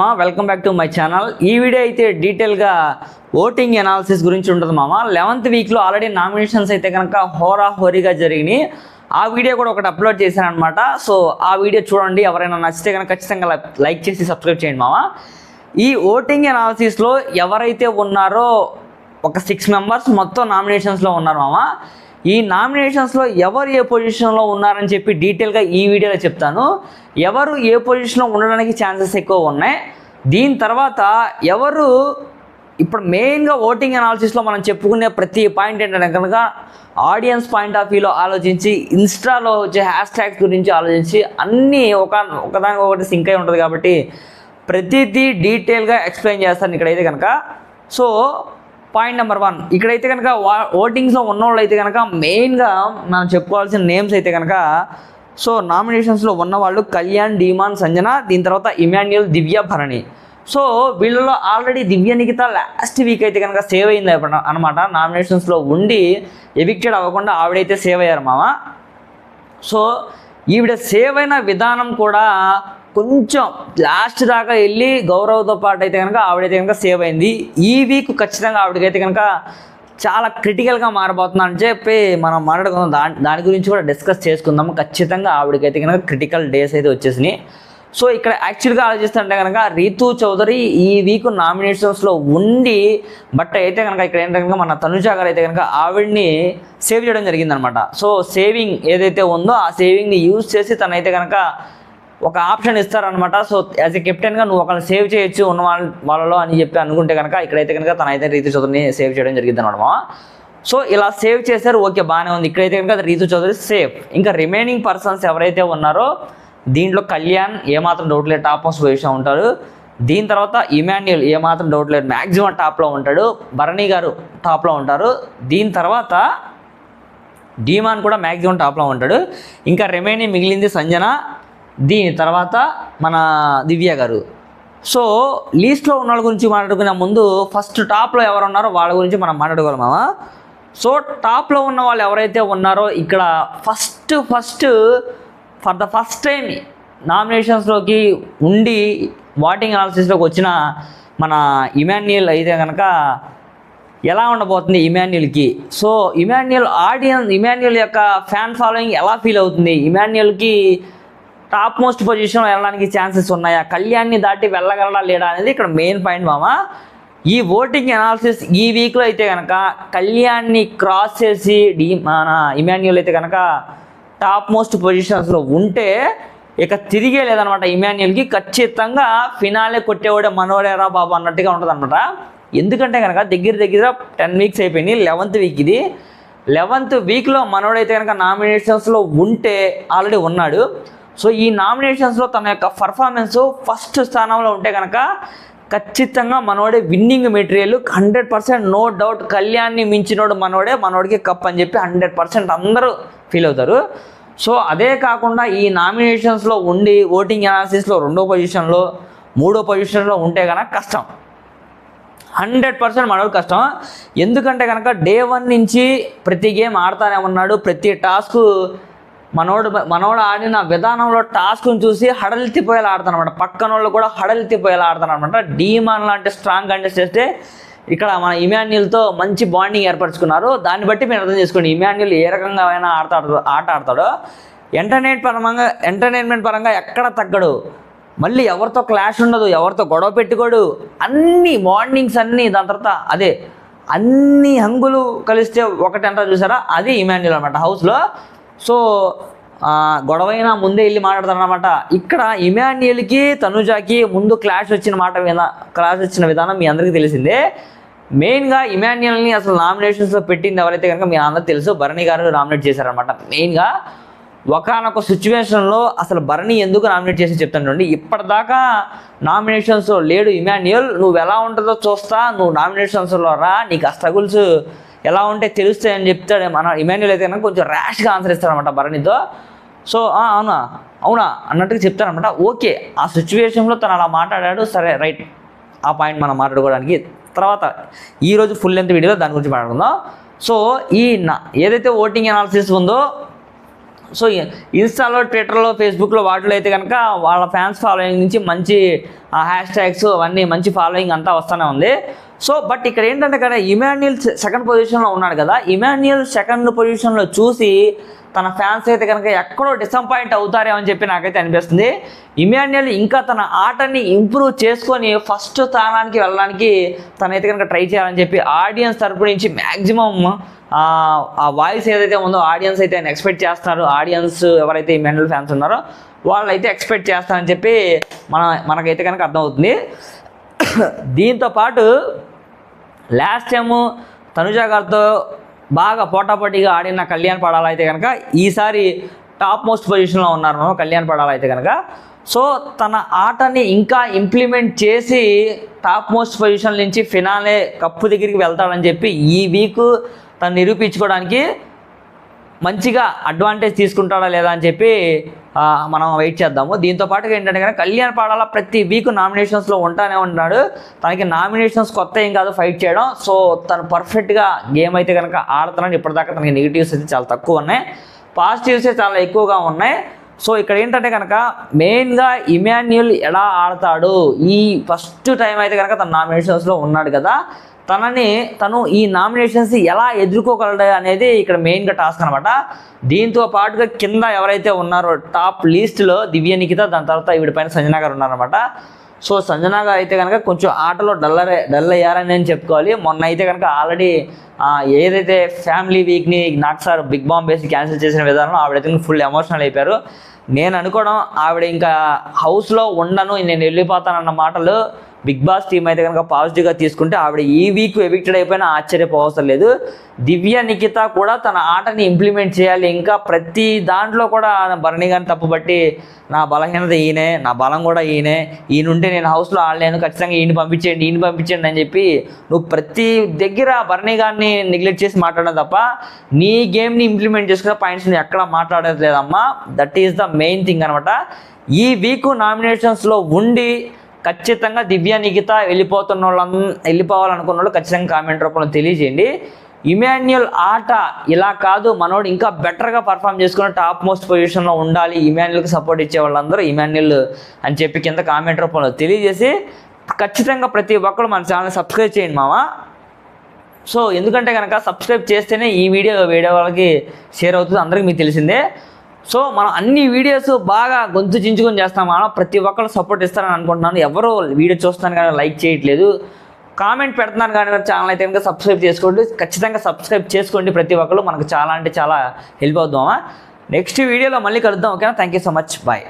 మామ, welcome back to my channel. ఈ video అయితే డీటెయిల్గా ఓటింగ్ అనాలిసిస్ గురించి ఉంటుంది మామ. 11th వీక్లో ఆల్రెడీ నామినేషన్స్ అయితే కనుక హోరాహోరీగా జరిగినాయి. ఆ వీడియో కూడా ఒకటి అప్లోడ్ చేశాను అనమాట. సో ఆ వీడియో చూడండి. ఎవరైనా నచ్చితే కనుక ఖచ్చితంగా లైక్ చేసి సబ్స్క్రైబ్ చేయండి మామ. ఈ ఓటింగ్ అనాలిసిస్లో ఎవరైతే ఉన్నారో ఒక 6 మెంబర్స్ మొత్తం నామినేషన్స్లో ఉన్నారు మామ. ఈ నామినేషన్స్లో ఎవరు ఏ పొజిషన్లో ఉన్నారని చెప్పి డీటెయిల్గా ఈ వీడియోలో చెప్తాను. ఎవరు ఏ పొజిషన్లో ఉండడానికి ఛాన్సెస్ ఎక్కువ ఉన్నాయి, దీని తర్వాత ఎవరు ఇప్పుడు మెయిన్గా ఓటింగ్ అనాలిసిస్లో మనం చెప్పుకునే ప్రతి పాయింట్ ఏంటంటే కనుక ఆడియన్స్ పాయింట్ ఆఫ్ వ్యూలో ఆలోచించి, ఇన్స్టాలో వచ్చే హ్యాష్ ట్యాగ్స్ గురించి ఆలోచించి అన్నీ ఒకదానికి ఒకటి సింక్ అయి ఉంటుంది కాబట్టి ప్రతిదీ డీటెయిల్గా ఎక్స్ప్లెయిన్ చేస్తాను ఇక్కడైతే కనుక. సో పాయింట్ నెంబర్ 1, ఇక్కడైతే కనుక ఓటింగ్స్లో ఉన్నవాళ్ళు అయితే కనుక మెయిన్గా మనం చెప్పుకోవాల్సిన నేమ్స్ అయితే కనుక, సో నామినేషన్స్లో ఉన్నవాళ్ళు కళ్యాణ్, డీమాన్, సంజన, దీని తర్వాత ఇమాన్యుయల్, దివ్య, భరణి. సో వీళ్ళలో ఆల్రెడీ దివ్య నిఖిత లాస్ట్ వీక్ అయితే కనుక సేవ్ అయింది అనమాట. నామినేషన్స్లో ఉండి ఎవిక్టెడ్ అవ్వకుండా ఆవిడైతే సేవ్ అయ్యారు మామ. సో ఈవిడ సేవ్ అయిన విధానం కూడా కొంచెం లాస్ట్ దాకా వెళ్ళి గౌరవ్తో పాటు అయితే కనుక ఆవిడైతే కనుక సేవ్ అయింది. ఈ వీక్ ఖచ్చితంగా ఆవిడకైతే కనుక చాలా క్రిటికల్గా మారబోతుంది అని చెప్పి మనం మాట్లాడుకుందాం. దాని గురించి కూడా డిస్కస్ చేసుకుందాము. ఖచ్చితంగా ఆవిడకైతే కనుక క్రిటికల్ డేస్ అయితే వచ్చేసినాయి. సో ఇక్కడ యాక్చువల్గా ఆలోచిస్తుంటే కనుక రీతూ చౌదరి ఈ వీక్ నామినేషన్స్లో ఉండి బట్ అయితే కనుక ఇక్కడ ఏంటంటే కనుక మన తనుజ గారు అయితే కనుక ఆవిడ్ని సేవ్ చేయడం జరిగిందనమాట. సో సేవింగ్ ఏదైతే ఉందో ఆ సేవింగ్ని యూజ్ చేసి తనైతే కనుక ఒక ఆప్షన్ ఇస్తారనమాట. సో యాజ్ ఎ కెప్టెన్గా నువ్వు ఒకరిని సేవ్ చేయొచ్చు ఉన్న వాళ్ళలో అని చెప్పి అనుకుంటే కనుక ఇక్కడైతే కనుక తనైతే రీతూ చౌదరిని సేవ్ చేయడం జరిగింది అనమాట. సో ఇలా సేవ్ చేశారు, ఓకే బాగానే ఉంది. ఇక్కడైతే కనుక రీతూ చౌదరి సేఫ్. ఇంకా రిమైనింగ్ పర్సన్స్ ఎవరైతే ఉన్నారో దీంట్లో కళ్యాణ్ ఏమాత్రం డౌట్ లేదు, టాప్ మోస్ట్ పొజిషన్ ఉంటాడు. దీని తర్వాత ఇమాన్యుయల్ ఏమాత్రం డౌట్ లేదు, మ్యాక్సిమం టాప్లో ఉంటాడు. భరణి గారు టాప్లో ఉంటారు. దీని తర్వాత డీమాన్ కూడా మ్యాక్సిమం టాప్లో ఉంటాడు. ఇంకా రిమైనింగ్ మిగిలింది సంజన, దీని తర్వాత మన దివ్య గారు. సో లీస్ట్లో ఉన్న వాళ్ళ గురించి మాట్లాడుకునే ముందు ఫస్ట్ టాప్లో ఎవరు ఉన్నారో వాళ్ళ గురించి మనం మాట్లాడుకోవాలమా. సో టాప్లో ఉన్న వాళ్ళు ఎవరైతే ఉన్నారో ఇక్కడ first for the first time నామినేషన్స్లోకి ఉండి వాటింగ్ అనాలిసిస్లోకి వచ్చిన మన ఇమాన్యుయల్ అయితే కనుక ఎలా ఉండబోతుంది ఇమాన్యుయల్కి. సో ఇమాన్యుయల్ యొక్క ఫ్యాన్ ఫాలోయింగ్ ఎలా ఫీల్ అవుతుంది, ఇమాన్యుయల్కి టాప్ మోస్ట్ పొజిషన్లో వెళ్ళడానికి ఛాన్సెస్ ఉన్నాయా, కళ్యాణ్ని దాటి వెళ్ళగలడా లేడా అనేది ఇక్కడ మెయిన్ పాయింట్ మామ. ఈ ఓటింగ్ అనాలిసిస్ ఈ వీక్లో అయితే కనుక కళ్యాణ్ని క్రాస్ చేసి మన ఇమాన్యుయల్ అయితే కనుక టాప్ మోస్ట్ పొజిషన్స్లో ఉంటే ఇక తిరిగే లేదనమాట. ఇమాన్యుయల్కి ఖచ్చితంగా ఫినాలే కొట్టేవాడే మనోడేరా బాబు అన్నట్టుగా ఉంటుంది అనమాట. ఎందుకంటే కనుక దగ్గర 10 వీక్స్ అయిపోయింది. 11th వీక్ ఇది. 11th వీక్లో మనోడైతే కనుక నామినేషన్స్లో ఉంటే ఆల్రెడీ ఉన్నాడు. సో ఈ నామినేషన్స్లో తన యొక్క పర్ఫార్మెన్స్ ఫస్ట్ స్థానంలో ఉంటే కనుక ఖచ్చితంగా మనోడే విన్నింగ్ మెటీరియల్ 100%, నో డౌట్. కళ్యాణ్ని మించినోడు మనోడికి కప్ అని చెప్పి 100% అందరూ ఫీల్ అవుతారు. సో అదే కాకుండా ఈ నామినేషన్స్లో ఉండి ఓటింగ్ అనాలిసిస్లో 2వ పొజిషన్లో 3వ పొజిషన్లో ఉంటే కనుక కష్టం, 100% మనోడు కష్టం. ఎందుకంటే కనుక డే 1 నుంచి ప్రతి గేమ్ ఆడుతూనే ఉన్నాడు. ప్రతి టాస్క్ మనోడు ఆడిన విధానంలో టాస్క్ని చూసి హడలెత్తిపోయేలా ఆడతాను అనమాట. పక్కన వాళ్ళు కూడా హడలెత్తిపోయేలా ఆడతాను అనమాట. డీమాన్ లాంటి స్ట్రాంగ్ కంటెస్ట్ చేస్తే ఇక్కడ మన ఇమాన్యుయల్తో మంచి బాండింగ్ ఏర్పరచుకున్నారు. దాన్ని బట్టి మీరు అర్థం చేసుకోండి ఇమాన్యుయల్ ఏ రకంగా అయినా ఆట ఆడతాడో. ఎంటర్టైన్మెంట్ పరంగా ఎక్కడ తగ్గడు, మళ్ళీ ఎవరితో క్లాష్ ఉండదు, ఎవరితో గొడవ పెట్టుకోడు. అన్ని బాండింగ్స్ అన్నీ దాని తర్వాత అదే అన్ని హంగులు కలిస్తే ఒకటి అంటారు చూసారా, అది ఇమాన్యుయల్ అనమాట హౌస్లో. సో గొడవైనా ముందే వెళ్ళి మాట్లాడతారనమాట. ఇక్కడ ఇమాన్యుయల్కి తనుజాకి ముందు క్లాష్ వచ్చిన విధానం మీ అందరికీ తెలిసిందే. మెయిన్గా ఇమాన్యుయల్ని అసలు నామినేషన్స్లో పెట్టింది ఎవరైతే కనుక మీ అందరికీ తెలుసు, భరణి గారు నామినేట్ చేశారనమాట. మెయిన్గా ఒకనొక సిచ్యువేషన్లో అసలు భరణి ఎందుకు నామినేట్ చేసి చెప్తాను చూడండి. ఇప్పటిదాకా నామినేషన్స్లో లేడు ఇమాన్యుయల్, నువ్వు ఎలా ఉంటుందో చూస్తా, నువ్వు నామినేషన్స్లో రా, నీకు ఆ స్ట్రగుల్స్ ఎలా ఉంటే తెలుస్తాయని చెప్తాడు మన ఇమాన్యుయల్. అయితే కనుక కొంచెం ర్యాష్గా ఆన్సర్ ఇస్తారనమాట భరణితో. సో అవునా అన్నట్టుగా చెప్తారనమాట. ఓకే, ఆ సిచ్యువేషన్లో తను అలా మాట్లాడాడు, సరే రైట్, ఆ పాయింట్ మనం మాట్లాడుకోవడానికి తర్వాత ఈరోజు ఫుల్ లెంత్ వీడియోలో దాని గురించి మాట్లాడుకుందాం. సో ఏదైతే ఓటింగ్ అనాలిసిస్ ఉందో సో ఇన్స్టాలో, ట్విట్టర్లో, ఫేస్బుక్లో వాటిలో అయితే కనుక వాళ్ళ ఫ్యాన్స్ ఫాలోయింగ్ నుంచి మంచి హ్యాష్ ట్యాగ్స్ అవన్నీ మంచి ఫాలోయింగ్ అంతా వస్తూనే ఉంది. సో బట్ ఇక్కడ ఏంటంటే కదా ఇమాన్యుయల్ సెకండ్ పొజిషన్లో ఉన్నాడు కదా, ఇమాన్యుయల్ సెకండ్ పొజిషన్లో చూసి తన ఫ్యాన్స్ అయితే కనుక ఎక్కడో డిసప్పాయింట్ అవుతారేమో అని చెప్పి నాకైతే అనిపిస్తుంది. ఇమాన్యుయల్ ఇంకా తన ఆటని ఇంప్రూవ్ చేసుకొని ఫస్ట్ స్థానానికి వెళ్ళడానికి తనైతే కనుక ట్రై చేయాలని చెప్పి ఆడియన్స్ తరపు నుంచి మ్యాక్సిమం ఆ వాయిస్ ఏదైతే ఉందో ఆడియన్స్ అయితే ఆయన ఎక్స్పెక్ట్ చేస్తున్నారు. ఆడియన్స్ ఎవరైతే ఇమాన్యుయల్ ఫ్యాన్స్ ఉన్నారో వాళ్ళు అయితే ఎక్స్పెక్ట్ చేస్తారని చెప్పి మనకైతే కనుక అర్థమవుతుంది. దీంతో పాటు లాస్ట్ టైము తనుజ గారితో బాగా పోటాపోటీగా ఆడిన కళ్యాణ్ పడాల అయితే కనుక ఈసారి టాప్ మోస్ట్ పొజిషన్లో ఉన్నారు కళ్యాణ్ పడాల అయితే కనుక. సో తన ఆటని ఇంకా ఇంప్లిమెంట్ చేసి టాప్ మోస్ట్ పొజిషన్ నుంచి ఫినాలే కప్పు దగ్గరికి వెళ్తాడని చెప్పి ఈ వీక్ తను నిరూపించుకోవడానికి మంచిగా అడ్వాంటేజ్ తీసుకుంటాడా లేదా అని చెప్పి మనం వెయిట్ చేద్దాము. దీంతో పాటుగా ఏంటంటే కనుక కళ్యాణ్ పడాల ప్రతి వీక్ నామినేషన్స్లో ఉంటానే ఉన్నాడు. తనకి నామినేషన్స్ కొత్త ఏం కాదు ఫైట్ చేయడం. సో తను పర్ఫెక్ట్గా గేమ్ అయితే కనుక ఆడుతున్నాడు. ఇప్పటిదాకా తనకి నెగిటివ్స్ అయితే చాలా తక్కువ ఉన్నాయి, పాజిటివ్సే చాలా ఎక్కువగా ఉన్నాయి. సో ఇక్కడ ఏంటంటే కనుక మెయిన్గా ఇమాన్యుయల్ ఎలా ఆడతాడు, ఈ ఫస్ట్ టైం అయితే కనుక తన నామినేషన్స్లో ఉన్నాడు కదా, తను ఈ నామినేషన్స్ ఎలా ఎదుర్కోగలడు అనేది ఇక్కడ మెయిన్గా టాస్క్ అనమాట. దీంతో పాటుగా కింద ఎవరైతే ఉన్నారో టాప్ లిస్ట్లో దివ్య నిఖిత, దాని తర్వాత వీడిపైన సంజన గారు ఉన్నారనమాట. సో సంజన గారు అయితే కనుక కొంచెం ఆటలో డల్ అయ్యారని నేను చెప్పుకోవాలి. మొన్న అయితే కనుక ఆల్రెడీ ఏదైతే ఫ్యామిలీ వీక్ని నాకు సార్ బిగ్ బాంబేసి క్యాన్సిల్ చేసిన విధానం ఆవిడైతే ఫుల్ ఎమోషనల్ అయిపోయారు. నేను అనుకోవడం ఆవిడ ఇంకా హౌస్లో ఉండను, నేను వెళ్ళిపోతానన్న మాటలు బిగ్ బాస్ టీం అయితే కనుక పాజిటివ్గా తీసుకుంటే ఆవిడ ఈ వీక్ ఎవిక్టెడ్ అయిపోయినా ఆశ్చర్యపోవసరం లేదు. దివ్య నిఖిత కూడా తన ఆటని ఇంప్లిమెంట్ చేయాలి. ఇంకా ప్రతి దాంట్లో కూడా భరణి గారిని తప్పుబట్టి నా బలహీనత ఈయనే, నా బలం కూడా ఈయనుంటే నేను హౌస్లో ఆడలేను, ఖచ్చితంగా ఈయన పంపించండి అని చెప్పి నువ్వు ప్రతి దగ్గర భరణి గారిని నెగ్లెక్ట్ చేసి మాట్లాడడం తప్ప నీ గేమ్ని ఇంప్లిమెంట్ చేసుకునే పాయింట్స్ని ఎక్కడ మాట్లాడేది లేదమ్మా. That is the main thing అనమాట. ఈ వీక్ నామినేషన్స్లో ఉండి ఖచ్చితంగా దివ్య నిఖిత వెళ్ళిపోవాలనుకున్న వాళ్ళు ఖచ్చితంగా కామెంట్ రూపంలో తెలియజేయండి. ఇమాన్యుయల్ ఆట ఇలా కాదు, మనోడు ఇంకా బెటర్గా పర్ఫామ్ చేసుకుని టాప్ మోస్ట్ పొజిషన్లో ఉండాలి, ఇమాన్యుయల్కి సపోర్ట్ ఇచ్చే వాళ్ళందరూ ఇమాన్యుయల్ అని చెప్పి కింద కామెంట్ రూపంలో తెలియజేసి ఖచ్చితంగా ప్రతి ఒక్కరు మన ఛానల్ సబ్స్క్రైబ్ చేయండి మామ. సో ఎందుకంటే కనుక సబ్స్క్రైబ్ చేస్తేనే ఈ వీడియో వాళ్ళకి షేర్ అవుతుంది, అందరికీ మీకు తెలిసిందే. సో మనం అన్ని వీడియోస్ బాగా గొంతు చించుకొని చేస్తాం, ప్రతి ఒక్కరు సపోర్ట్ ఇస్తారని అనుకుంటున్నాను. ఎవరు వీడియో చూస్తున్నాను కానీ లైక్ చేయట్లేదు, కామెంట్ పెడుతున్నాను కానీ ఛానల్ అయితే కనుక సబ్స్క్రైబ్ చేసుకోండి. ఖచ్చితంగా సబ్స్క్రైబ్ చేసుకోండి ప్రతి ఒక్కరు, మనకు చాలా అంటే చాలా హెల్ప్ అవుతామా. నెక్స్ట్ వీడియోలో మళ్ళీ కలుద్దాం. ఓకేనా, thank you so much, bye.